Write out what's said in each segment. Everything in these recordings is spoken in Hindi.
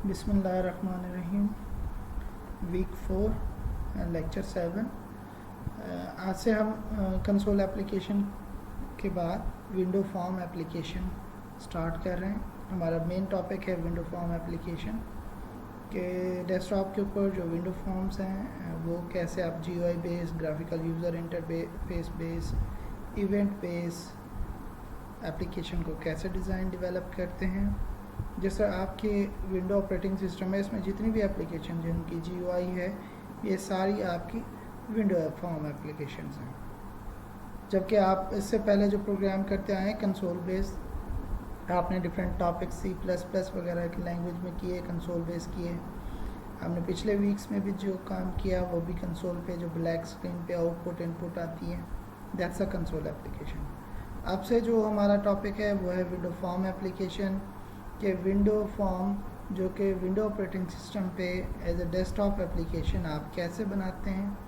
बिस्मिल्लाहिर्रहमानिर्रहीम। Week 4 lecture 7। आज से हम कंसोल एप्लीकेशन के बाद विंडो फॉर्म एप्लीकेशन स्टार्ट कर रहे हैं। हमारा मेन टॉपिक है विंडो फॉर्म एप्लीकेशन के डेस्कटॉप के ऊपर जो विंडो फॉर्म्स हैं वो कैसे आप GUI based, graphical user interface based, event based application को कैसे डिज़ाइन डेवलप करते हैं। जैसे आपके विंडो ऑपरेटिंग सिस्टम है, इसमें जितनी भी एप्लीकेशन जिनकी GUI है ये सारी आपकी विंडो फॉर्म एप्लीकेशंस हैं। जबकि आप इससे पहले जो प्रोग्राम करते आए कंसोल बेस्ड, आपने डिफरेंट टॉपिक C++ वगैरह की लैंग्वेज में किए, कंसोल बेस किए। हमने पिछले वीक्स में भी जो काम किया वो भी कंसोल पे, जो ब्लैक स्क्रीन पे आउटपुट इनपुट आती है, दैट्स अ कंसोल एप्लीकेशन। अब से जो हमारा टॉपिक है वो है विंडो फॉर्म एप्लीकेशन के विंडो फॉर्म जो कि विंडो ऑपरेटिंग सिस्टम पे एज अ डेस्कटॉप एप्लीकेशन आप कैसे बनाते हैं।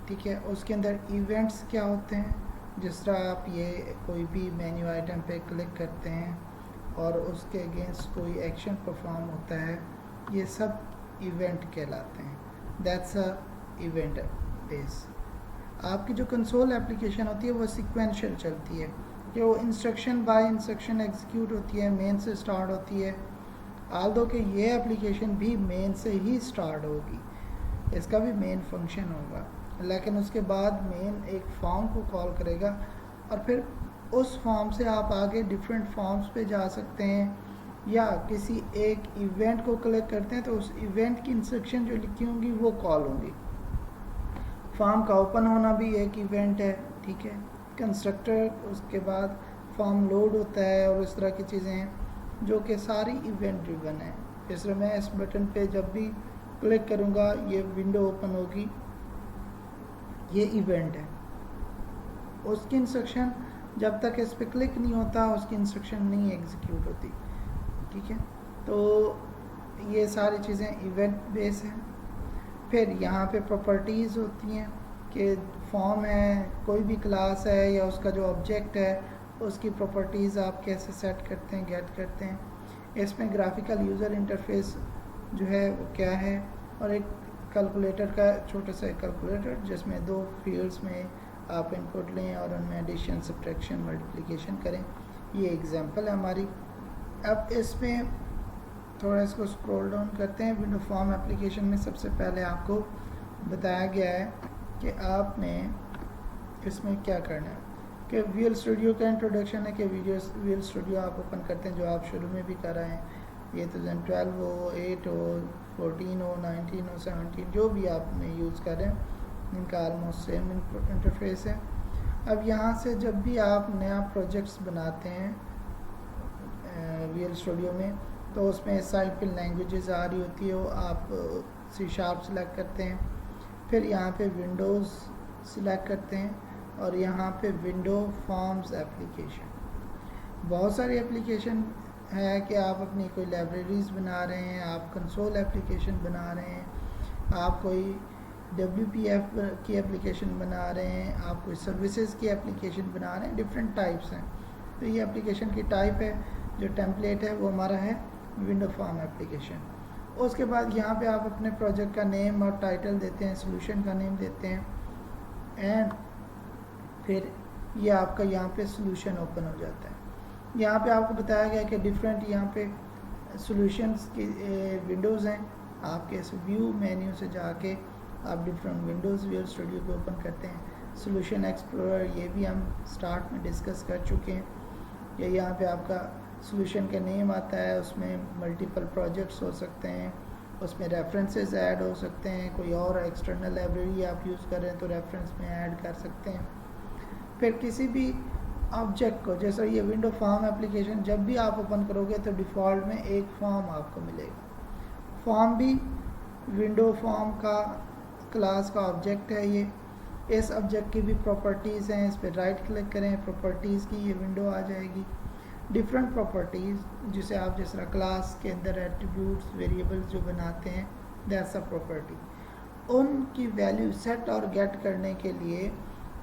ठीक है, उसके अंदर इवेंट्स क्या होते हैं, जिस तरह आप ये कोई भी मेन्यू आइटम पे क्लिक करते हैं और उसके अगेंस्ट कोई एक्शन परफॉर्म होता है, ये सब इवेंट कहलाते हैं। That's a event base. आपकी जो कंसोल एप्लीकेशन होती है वो सीक्वेंशियल चलती है कि वो इंस्ट्रक्शन बाय इंस्ट्रक्शन एग्जीक्यूट होती है, मेन से स्टार्ट होती है। आल्दो कि ये एप्लीकेशन भी मेन से ही स्टार्ट होगी, इसका भी मेन फंक्शन होगा, लेकिन उसके बाद मेन एक फॉर्म को कॉल करेगा और फिर उस फॉर्म से आप आगे डिफरेंट फॉर्म्स पे जा सकते हैं, या किसी एक इवेंट को क्लिक करते हैं तो उस इवेंट की इंस्ट्रक्शन जो लिखी होंगी वो कॉल होंगी। फॉर्म का ओपन होना भी एक इवेंट है। ठीक है, कंस्ट्रक्टर, उसके बाद फॉर्म लोड होता है और इस तरह की चीज़ें हैं जो कि सारी इवेंट ड्रिवन है। इसलिए मैं इस बटन पे जब भी क्लिक करूँगा ये विंडो ओपन होगी, ये इवेंट है। उसकी इंस्ट्रक्शन जब तक इस पर क्लिक नहीं होता उसकी इंस्ट्रक्शन नहीं एग्जीक्यूट होती। ठीक है, तो ये सारी चीज़ें इवेंट बेस हैं। फिर यहाँ पे प्रॉपर्टीज़ होती हैं कि फॉर्म है, कोई भी क्लास है या उसका जो ऑब्जेक्ट है उसकी प्रॉपर्टीज़ आप कैसे सेट करते हैं, गेट करते हैं। इसमें ग्राफिकल यूज़र इंटरफेस जो है वो क्या है, और एक कैलकुलेटर का छोटा सा कैलकुलेटर जिसमें दो फील्ड्स में आप इनपुट लें और उनमें एडिशन, सब्ट्रैक्शन, मल्टीप्लिकेशन करें। ये एग्जांपल है हमारी। अब इसमें थोड़ा इसको स्क्रॉल डाउन करते हैं। विंडो फॉर्म एप्लीकेशन में सबसे पहले आपको बताया गया है कि आपने इसमें क्या करना है, कि विजुअल स्टूडियो का इंट्रोडक्शन है कि विजुअल स्टूडियो आप ओपन करते हैं, जो आप शुरू में भी कर रहे हैं। ये 2012 हो, 8 हो, 14 हो, 19 हो, 17, जो भी आपने यूज़ कर रहे हैं, इनका आलमोस्ट सेम इंटरफेस है। अब यहाँ से जब भी आप नया प्रोजेक्ट्स बनाते हैं विजुअल स्टूडियो में, तो उसमें साइड पे लैंग्वेजेस आ रही होती है, वो आप C# सेलेक्ट करते हैं, फिर यहाँ पे विंडोज़ सिलेक्ट करते हैं और यहाँ पे विंडो फॉर्म्स एप्लीकेशन। बहुत सारी एप्लीकेशन है कि आप अपनी कोई लाइब्रेरीज़ बना रहे हैं, आप कंसोल एप्लीकेशन बना रहे हैं, आप कोई WPF की एप्लीकेशन बना रहे हैं, आप कोई सर्विसेज की एप्लीकेशन बना रहे हैं। डिफरेंट टाइप्स हैं। तो ये एप्लीकेशन की टाइप है, जो टेम्पलेट है वो हमारा है विंडो फॉर्म एप्लीकेशन। उसके बाद यहाँ पे आप अपने प्रोजेक्ट का नेम और टाइटल देते हैं, सोल्यूशन का नेम देते हैं, एंड फिर ये आपका यहाँ पे सोल्यूशन ओपन हो जाता है। यहाँ पे आपको बताया गया कि डिफरेंट यहाँ पे सोल्यूशंस की विंडोज़ हैं। आपके इस व्यू मेन्यू से जाके आप डिफरेंट विंडोज़ विजुअल स्टूडियो को ओपन करते हैं। सोल्यूशन एक्सप्लोरर, ये भी हम स्टार्ट में डिस्कस कर चुके हैं। ये यहाँ पे आपका सोल्यूशन का नेम आता है, उसमें मल्टीपल प्रोजेक्ट्स हो सकते हैं, उसमें रेफरेंसेस ऐड हो सकते हैं, कोई और एक्सटर्नल लाइब्रेरी आप यूज़ कर रहे हैं तो रेफरेंस में ऐड कर सकते हैं। फिर किसी भी ऑब्जेक्ट को, जैसे ये विंडो फॉर्म एप्लीकेशन जब भी आप ओपन करोगे तो डिफ़ॉल्ट में एक फॉर्म आपको मिलेगा। फॉर्म भी विंडो फॉर्म का क्लास का ऑब्जेक्ट है। ये इस ऑब्जेक्ट की भी प्रॉपर्टीज़ हैं, इस पर राइट क्लिक करें, प्रॉपर्टीज़ की ये विंडो आ जाएगी। डिफरेंट प्रॉपर्टीज़ जिसे आप जिस तरह क्लास के अंदर एट्रीब्यूट्स, वेरिएबल्स जो बनाते हैं, दैट्स अ प्रॉपर्टी। उनकी वैल्यू सेट और गेट करने के लिए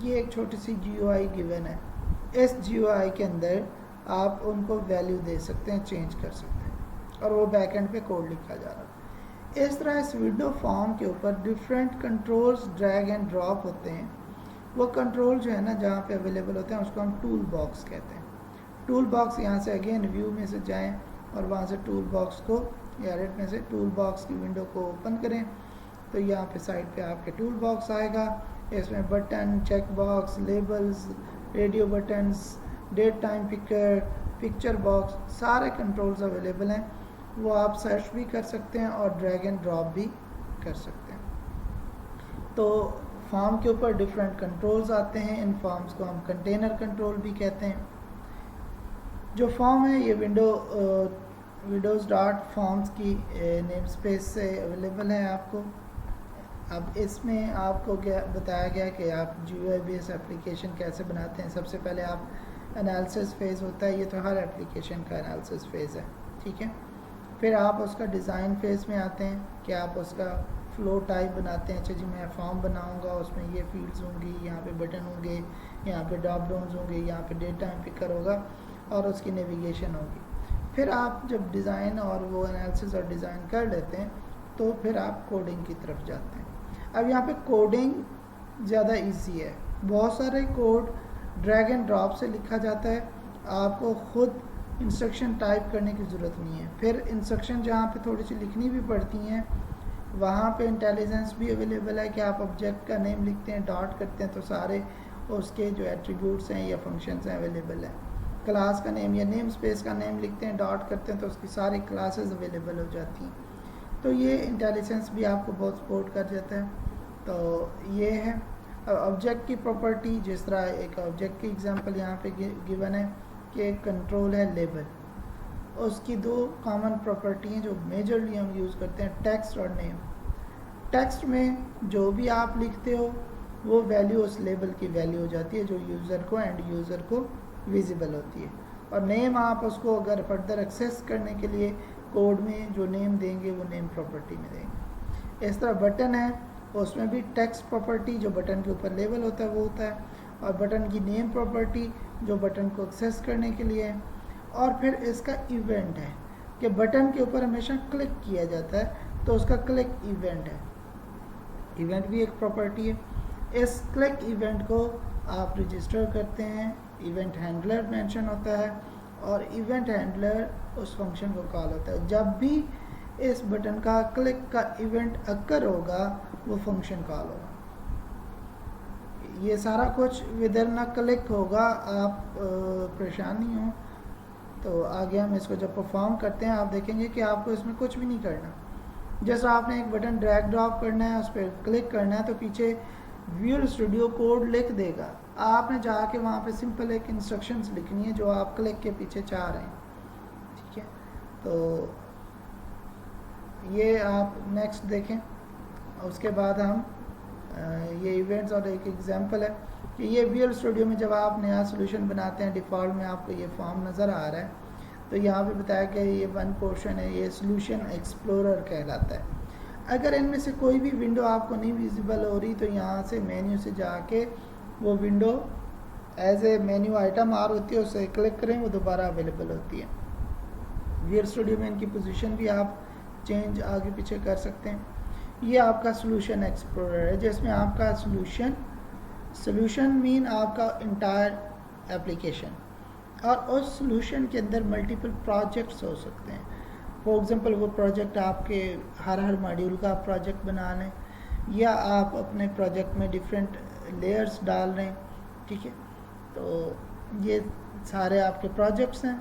ये एक छोटी सी GUI गिवन है। इस GUI के अंदर आप उनको वैल्यू दे सकते हैं, चेंज कर सकते हैं। और वो बैक एंड पे कोड लिखा जा रहा है। इस तरह इस विंडो फॉर्म के ऊपर different controls drag and drop होते हैं। वो कंट्रोल जो है ना जहाँ पे अवेलेबल होते हैं उसको हम टूल बॉक्स कहते हैं। टूल बॉक्स यहाँ से अगेन व्यू में से जाएं और वहाँ से टूल बॉक्स को या एडिट में से टूल बॉक्स की विंडो को ओपन करें तो यहाँ पे साइड पे आपके टूल बॉक्स आएगा। इसमें button, check box, labels, radio buttons, date time picker, picture box, सारे कंट्रोल्स अवेलेबल हैं। वो आप सर्च भी कर सकते हैं और ड्रैग एंड ड्रॉप भी कर सकते हैं। तो फॉर्म के ऊपर डिफरेंट कंट्रोल्स आते हैं। इन फॉर्म्स को हम कंटेनर कंट्रोल भी कहते हैं। जो फॉर्म है ये विंडोज़ डॉट फॉर्म्स की नेम स्पेस से अवेलेबल है आपको। अब इसमें आपको क्या बताया गया कि आप GUI बेस्ड एप्लीकेशन कैसे बनाते हैं। सबसे पहले आप एनालिसिस फेज़ होता है, ये तो हर एप्लीकेशन का एनालिसिस फेज़ है, ठीक है। फिर आप उसका डिज़ाइन फेज़ में आते हैं कि आप उसका फ्लो टाइप बनाते हैं। अच्छा जी, मैं फॉर्म बनाऊंगा, उसमें ये फील्ड्स होंगी, यहाँ पे बटन होंगे, यहाँ पे ड्रॉप डाउन्स होंगे, यहाँ पे डेट टाइम पिकर होगा और उसकी नेविगेशन होगी। फिर आप जब डिज़ाइन और वो एनालिसिस और डिज़ाइन कर लेते हैं तो फिर आप कोडिंग की तरफ जाते हैं। अब यहाँ पे कोडिंग ज़्यादा इजी है। बहुत सारे कोड ड्रैग एंड ड्रॉप से लिखा जाता है, आपको ख़ुद इंस्ट्रक्शन टाइप करने की ज़रूरत नहीं है। फिर इंस्ट्रक्शन जहाँ पे थोड़ी सी लिखनी भी पड़ती हैं वहाँ पे इंटेलिजेंस भी अवेलेबल है कि आप ऑब्जेक्ट का नेम लिखते हैं, डॉट करते हैं तो सारे उसके जो एट्रीब्यूट्स हैं या फंक्शंस हैं अवेलेबल है। क्लास का नेम या नेम स्पेस का नेम लिखते हैं, डॉट करते हैं तो उसकी सारी क्लासेस अवेलेबल हो जाती हैं। तो ये इंटेलिजेंस भी आपको बहुत सपोर्ट कर जाता है। तो ये है ऑब्जेक्ट की प्रॉपर्टी। जिस तरह एक ऑब्जेक्ट की एग्जांपल यहाँ पे गिवन है कि एक कंट्रोल है लेबल, उसकी दो कॉमन प्रॉपर्टी हैं जो मेजरली हम यूज़ करते हैं, टेक्स्ट और नेम। टेक्स्ट में जो भी आप लिखते हो वो वैल्यू उस लेबल की वैल्यू हो जाती है जो यूज़र को एंड यूज़र को विजिबल होती है। और नेम आप उसको अगर फर्दर एक्सेस करने के लिए कोड में जो नेम देंगे वो नेम प्रॉपर्टी में देंगे। इस तरह बटन है, उसमें भी टेक्स्ट प्रॉपर्टी जो बटन के ऊपर लेबल होता है वो होता है, और बटन की नेम प्रॉपर्टी जो बटन को एक्सेस करने के लिए है। और फिर इसका इवेंट है कि बटन के ऊपर हमेशा क्लिक किया जाता है तो उसका क्लिक इवेंट है। इवेंट भी एक प्रॉपर्टी है। इस क्लिक इवेंट को आप रजिस्टर करते हैं, इवेंट हैंडलर मेंशन होता है और इवेंट हैंडलर उस फंक्शन को कॉल होता है। जब भी इस बटन का क्लिक का इवेंट अकर होगा वो फंक्शन कॉल होगा। ये सारा कुछ विदर ना क्लिक होगा, आप परेशान नहीं हो। तो आगे हम इसको जब परफॉर्म करते हैं आप देखेंगे कि आपको इसमें कुछ भी नहीं करना। जैसा आपने एक बटन ड्रैग ड्रॉप करना है, उस पर क्लिक करना है तो पीछे विजुअल स्टूडियो कोड लिख देगा। आपने जाके वहाँ पे सिंपल एक इंस्ट्रक्शंस लिखनी है जो आप क्लिक के पीछे चाह रहे हैं, ठीक है। तो ये आप नेक्स्ट देखें। उसके बाद हम ये इवेंट्स और एक एग्जांपल है कि ये विजुअल स्टूडियो में जब आप नया सोल्यूशन बनाते हैं डिफ़ॉल्ट में आपको ये फॉर्म नज़र आ रहा है। तो यहाँ पे बताया कि ये वन पोर्शन है, ये सोल्यूशन एक्सप्लोरर कहलाता है। अगर इनमें से कोई भी विंडो आपको नहीं विजिबल हो रही तो यहाँ से मेन्यू से जाके वो window as a menu item आर होती है, उससे क्लिक करें वो दोबारा अवेलेबल होती है। विजुअल स्टूडियो में इनकी पोजीशन भी आप चेंज आगे पीछे कर सकते हैं। ये आपका सोल्यूशन एक्सप्लोरर है जिसमें आपका सोल्यूशन मीन आपका इंटायर एप्लीकेशन, और उस सोल्यूशन के अंदर मल्टीपल प्रोजेक्ट्स हो सकते हैं। फॉर एग्जांपल वो प्रोजेक्ट आपके हर मॉड्यूल का प्रोजेक्ट बना लें या आप अपने प्रोजेक्ट में डिफरेंट लेयर्स डाल रहे हैं, ठीक है। तो ये सारे आपके प्रोजेक्ट्स हैं।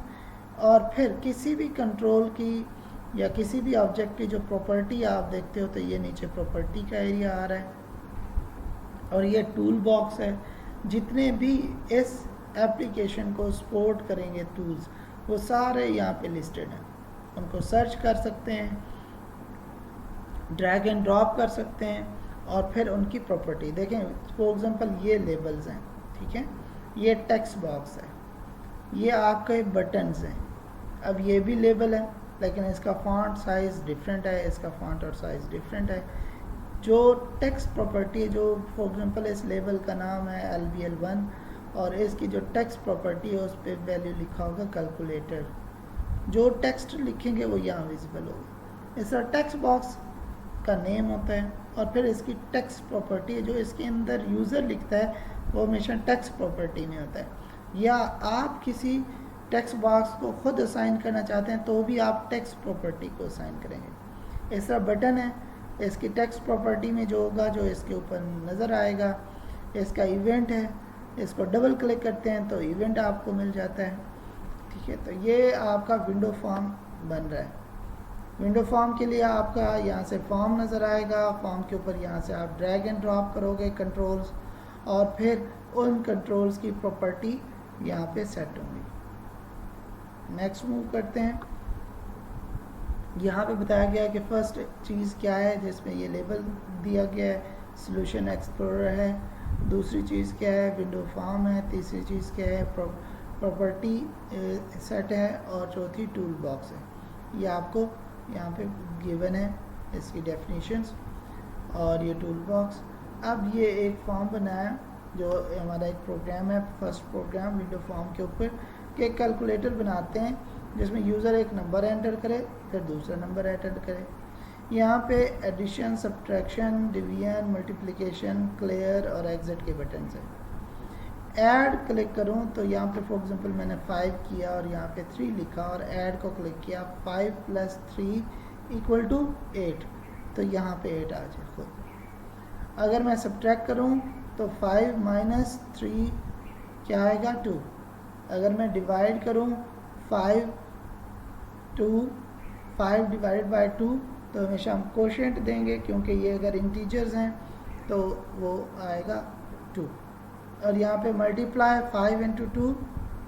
और फिर किसी भी कंट्रोल की या किसी भी ऑब्जेक्ट की जो प्रॉपर्टी आप देखते हो तो ये नीचे प्रॉपर्टी का एरिया आ रहा है और ये टूल बॉक्स है। जितने भी इस एप्लीकेशन को सपोर्ट करेंगे टूल्स वो सारे यहाँ पे लिस्टेड हैं। उनको सर्च कर सकते हैं, ड्रैग एंड ड्रॉप कर सकते हैं और फिर उनकी प्रॉपर्टी देखें। फॉर एग्जांपल ये लेबल्स हैं, ठीक है, ये टेक्स्ट बॉक्स है, ये आपके बटन्स हैं। अब ये भी लेबल है लेकिन इसका फॉन्ट साइज़ डिफरेंट है, इसका फॉन्ट और साइज़ डिफरेंट है। जो टेक्स्ट प्रॉपर्टी है, जो फॉर एग्जांपल इस लेबल का नाम है LBL1 और इसकी जो टेक्स्ट प्रॉपर्टी है उस पर वैल्यू लिखा होगा कैलकुलेटर, जो टेक्स्ट लिखेंगे वो यहाँ विजिबल होगा। इस तरह टेक्स्ट बॉक्स का नेम होता है और फिर इसकी टेक्स्ट प्रॉपर्टी है, जो इसके अंदर यूज़र लिखता है वो हमेशा टेक्स्ट प्रॉपर्टी में होता है। या आप किसी टेक्स्ट बॉक्स को खुद असाइन करना चाहते हैं तो भी आप टेक्स्ट प्रॉपर्टी को असाइन करेंगे। इस तरह बटन है, इसकी टेक्स्ट प्रॉपर्टी में जो होगा, जो इसके ऊपर नज़र आएगा, इसका इवेंट है, इसको डबल क्लिक करते हैं तो इवेंट आपको मिल जाता है। ठीक है, तो ये आपका विंडो फॉर्म बन रहा है। विंडो फॉर्म के लिए आपका यहाँ से फॉर्म नज़र आएगा, फॉर्म के ऊपर यहाँ से आप ड्रैग एंड ड्रॉप करोगे कंट्रोल्स, और फिर उन कंट्रोल्स की प्रॉपर्टी यहाँ पे सेट होंगी। नेक्स्ट मूव करते हैं। यहाँ पे बताया गया है कि फर्स्ट चीज़ क्या है, जिसमें ये लेबल दिया गया है, सॉल्यूशन एक्सप्लोरर है। दूसरी चीज़ क्या है, विंडो फॉर्म है। तीसरी चीज़ क्या है, प्रॉपर्टी सेट है। और चौथी टूल बॉक्स है। ये आपको यहाँ पे गिवन है इसकी डेफिनेशंस और ये टूल बॉक्स। अब ये एक फॉर्म बनाया जो हमारा एक प्रोग्राम है, फर्स्ट प्रोग्राम विंडो फॉर्म के ऊपर, कि एक कैलकुलेटर बनाते हैं जिसमें यूज़र एक नंबर एंटर करे, फिर दूसरा नंबर एंटर करे। यहाँ पे addition, subtraction, division, multiplication, clear और एग्जिट के बटन है। ऐड क्लिक करूँ तो यहाँ पे फॉर एग्जांपल मैंने 5 किया और यहाँ पे 3 लिखा और ऐड को क्लिक किया, 5 + 3 = 8, तो यहाँ पे 8 आ जाए खुद। अगर मैं सब्ट्रैक्ट करूँ तो 5 - 3 क्या आएगा, 2। अगर मैं डिवाइड करूँ 5 / 2 तो हमेशा हम कोशेंट देंगे, क्योंकि ये अगर इंटीजर्स हैं तो वो आएगा 2। और यहाँ पे मल्टीप्लाई 5 × 2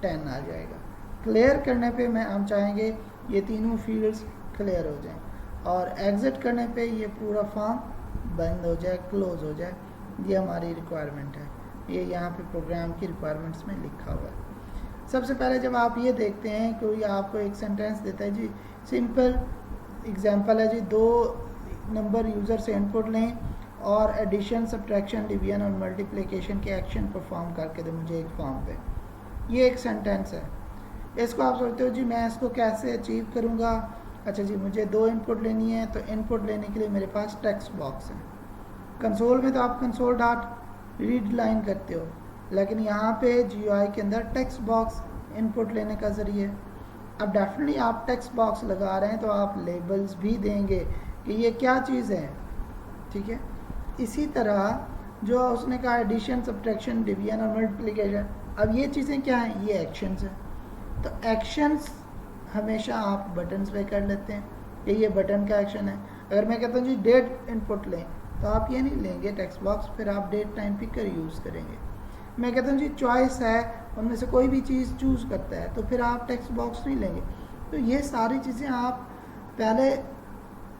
10 आ जाएगा। क्लियर करने पे हम चाहेंगे ये तीनों फील्ड्स क्लियर हो जाएं, और एग्जिट करने पे ये पूरा फॉर्म बंद हो जाए, क्लोज हो जाए। ये हमारी रिक्वायरमेंट है, ये यहाँ पे प्रोग्राम की रिक्वायरमेंट्स में लिखा हुआ है। सबसे पहले जब आप ये देखते हैं कोई आपको एक सेंटेंस देता है, जी सिंपल एग्जांपल है जी, 2 नंबर यूज़र से इनपुट लें और एडिशन, सब्ट्रैक्शन, डिवीजन और मल्टीप्लिकेशन के एक्शन परफॉर्म करके दे मुझे एक फॉर्म पे। ये एक सेंटेंस है। इसको आप सोचते हो जी मैं इसको कैसे अचीव करूँगा। अच्छा जी, मुझे 2 इनपुट लेनी है, तो इनपुट लेने के लिए मेरे पास टेक्स्ट बॉक्स है। कंसोल में तो आप कंसोल डॉट रीड लाइन करते हो, लेकिन यहाँ पे GUI के अंदर टेक्स्ट बॉक्स इनपुट लेने का ज़रिए। अब डेफिनेटली आप टेक्स्ट बॉक्स लगा रहे हैं तो आप लेबल्स भी देंगे कि ये क्या चीज़ है। ठीक है, इसी तरह जो उसने कहा एडिशन, सब्ट्रैक्शन, डिवीजन और मल्टीप्लिकेशन, अब ये चीज़ें क्या हैं, ये एक्शंस हैं। तो एक्शंस हमेशा आप बटन्स पे कर लेते हैं कि ये बटन का एक्शन है। अगर मैं कहता हूँ जी डेट इनपुट लें, तो आप ये नहीं लेंगे टेक्स्ट बॉक्स, फिर आप डेट टाइम पिकर यूज़ करेंगे। मैं कहता हूँ जी चॉइस है, उनमें से कोई भी चीज़ चूज़ करता है, तो फिर आप टेक्स्ट बॉक्स नहीं लेंगे। तो ये सारी चीज़ें आप पहले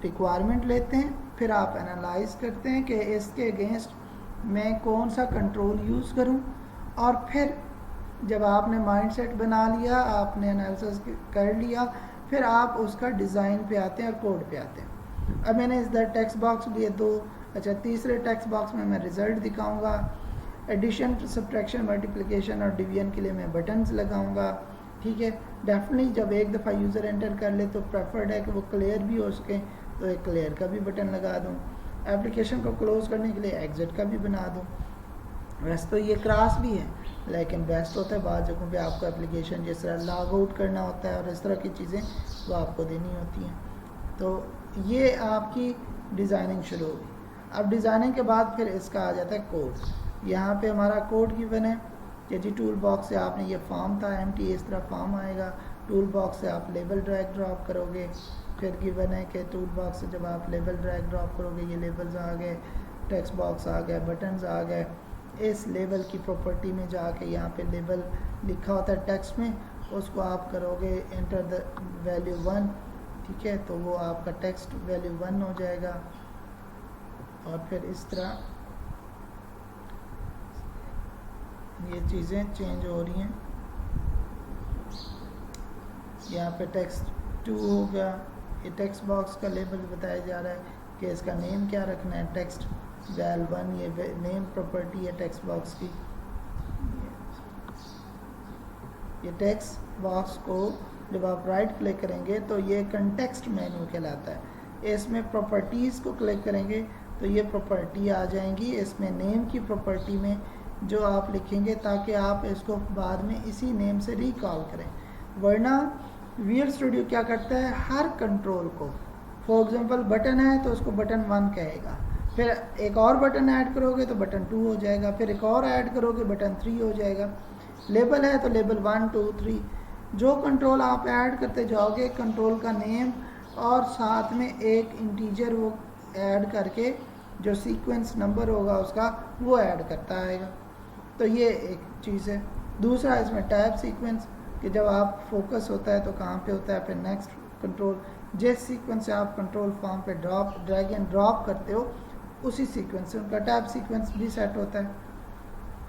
रिक्वायरमेंट लेते हैं, फिर आप एनालाइज करते हैं कि इसके अगेंस्ट मैं कौन सा कंट्रोल यूज़ करूं, और फिर जब आपने माइंडसेट बना लिया, आपने एनालिसिस कर लिया, फिर आप उसका डिज़ाइन पे आते हैं और कोड पे आते हैं। अब मैंने इधर टेक्स्ट बॉक्स लिए 2। अच्छा, तीसरे टेक्स्ट बॉक्स में मैं रिज़ल्ट दिखाऊंगा। एडिशन, सब्ट्रैक्शन, मल्टीप्लिकेशन और डिवीजन के लिए मैं बटन्स लगाऊंगा। ठीक है, डेफिनेटली जब एक दफ़ा यूज़र एंटर कर ले तो प्रेफर्ड है कि वो क्लियर भी हो सके, तो एक क्लियर का भी बटन लगा दूं। एप्लीकेशन को क्लोज करने के लिए एग्जिट का भी बना दूं। वैसे तो ये क्रॉस भी है, लेकिन बेस्ट होता है बाद जगहों पे आपको एप्लीकेशन जिस तरह लॉग आउट करना होता है और इस तरह की चीज़ें वो आपको देनी होती हैं। तो ये आपकी डिज़ाइनिंग शुरू होगी। अब डिज़ाइनिंग के बाद फिर इसका आ जाता है कोड। यहाँ पे हमारा कोड गिवन है कि जी टूल बॉक्स से आपने ये फॉर्म था एम्प्टी, इस तरह फॉर्म आएगा। टूल बॉक्स से आप लेबल ड्रैग ड्रॉप करोगे, फिर गिवन है कि टूल बॉक्स से जब आप लेबल ड्रैग ड्रॉप करोगे ये लेबल्स आ गए, टेक्स्ट बॉक्स आ गए, बटन्स आ गए। इस लेबल की प्रॉपर्टी में जाके यहाँ पे लेबल लिखा होता है टेक्स्ट में, उसको आप करोगे एंटर द वैल्यू 1। ठीक है, तो वो आपका टेक्स्ट वैल्यू 1 हो जाएगा। और फिर इस तरह ये चीज़ें चेंज हो रही हैं। यहाँ पे टेक्स्ट 2 हो गया। ये टेक्स्ट बॉक्स का लेबल बताया जा रहा है कि इसका नेम क्या रखना है, टेक्स्ट वैल 1, ये नेम प्रॉपर्टी है टेक्स्ट बॉक्स की। ये टेक्स्ट बॉक्स को जब आप राइट क्लिक करेंगे तो ये कंटेक्स्ट मेन्यू कहलाता है। इसमें प्रॉपर्टीज़ को क्लिक करेंगे तो ये प्रॉपर्टी आ जाएंगी, इसमें नेम की प्रॉपर्टी में जो आप लिखेंगे ताकि आप इसको बाद में इसी नेम से रिकॉल करें। वरना विजुअल स्टूडियो क्या करता है, हर कंट्रोल को, फॉर एग्जांपल बटन है तो उसको बटन 1 कहेगा, फिर एक और बटन ऐड करोगे तो बटन 2 हो जाएगा, फिर एक और ऐड करोगे बटन 3 हो जाएगा। लेबल है तो लेबल 1 2 3, जो कंट्रोल आप ऐड करते जाओगे कंट्रोल का नेम और साथ में एक इंटीजर वो ऐड करके जो सीक्वेंस नंबर होगा उसका वो ऐड करता आएगा। तो ये एक चीज़ है। दूसरा इसमें टैब सीक्वेंस कि जब आप फोकस होता है तो कहाँ पे होता है, फिर नेक्स्ट कंट्रोल, जिस सीक्वेंस से आप कंट्रोल फॉर्म पे ड्रैग एंड ड्रॉप करते हो उसी सीक्वेंस से उनका टैब सीक्वेंस भी सेट होता है।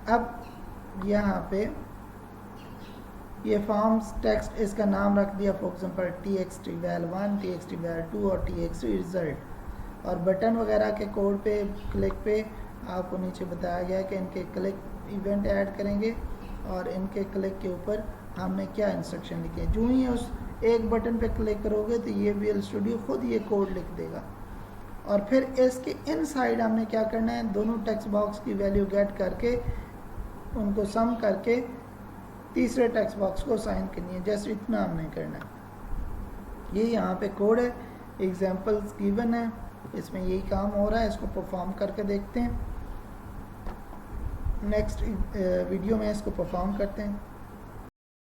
अब यहाँ पे ये फॉर्म्स टेक्स्ट इसका नाम रख दिया for example txt val1, txt val2 और txt रिजल्ट। और बटन वगैरह के कोड पे क्लिक पे आपको नीचे बताया गया है कि इनके क्लिक इवेंट ऐड करेंगे और इनके क्लिक के ऊपर हमने क्या इंस्ट्रक्शन लिखे। जो ही उस एक बटन पे क्लिक करोगे तो ये विजुअल स्टूडियो खुद ये कोड लिख देगा। और फिर इसके इनसाइड हमने क्या करना है, दोनों टेक्स्ट बॉक्स की वैल्यू गेट करके उनको सम करके तीसरे टेक्स्ट बॉक्स को साइन करनी है। जैसे इतना हमने करना है। ये यहाँ पे कोड है, एग्जांपल्स गिवन है, इसमें यही काम हो रहा है। इसको परफॉर्म करके देखते हैं, नेक्स्ट वीडियो में इसको परफॉर्म करते हैं।